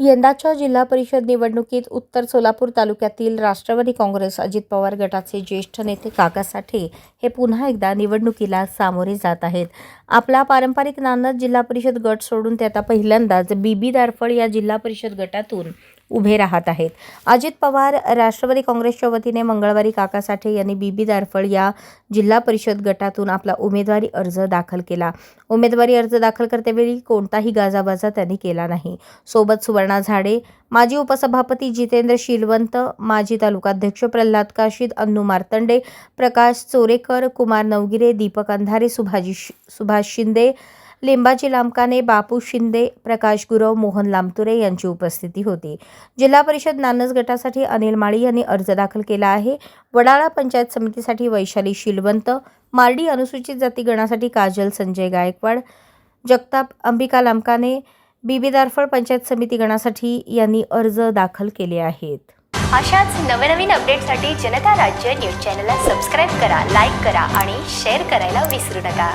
यंदाच्या जिल्हा परिषद निवडणुकीत उत्तर सोलापूर तालुक्यातील राष्ट्रवादी काँग्रेस अजित पवार गटाचे ज्येष्ठ नेते काका साठे हे पुन्हा एकदा निवडणुकीला सामोरे जात आहेत. आपला पारंपरिक नानद जिल्हा परिषद गट सोडून ते आता पहिल्यांदाच बीबी दारफळ या जिल्हा परिषद गटातून उभे राहत आहेत. अजित पवार राष्ट्रवादी काँग्रेसच्या वतीने मंगळवारी काका साठे यांनी बीबी दारफळ या जिल्हा परिषद गटातून आपला उमेदवारी अर्ज दाखल केला. उमेदवारी अर्ज दाखल करतेवेळी कोणताही गाजाबाजा त्यांनी केला नाही. सोबत सुवर्णा झाडे, माजी उपसभापती जितेंद्र शीलवंत, माजी तालुकाध्यक्ष प्रल्हाद काशीद, अन्नू मार्तंडे, प्रकाश चोरेकर, कुमार नवगिरे, दीपक अंधारे, सुभाष शिंदे, लिंबाची लांबकाने, बापू शिंदे, प्रकाश गुरव, मोहन लांबतुरे यांची उपस्थिती होती. जिल्हा परिषद नानज गटासाठी अनिल माळी यांनी अर्ज दाखल केला आहे. वडाळा पंचायत समितीसाठी वैशाली शीलवंत, मार्डी अनुसूचित जाती गणासाठी काजल संजय गायकवाड, जगताप अंबिका लांबकाने, बीबी दारफळ पंचायत समिती गणासाठी यांनी अर्ज दाखल केले आहेत. अशाच नवनवीन अपडेटसाठी जनता राज्य न्यूज चॅनलला सबस्क्राईब करा, लाईक करा आणि शेअर करायला विसरू नका.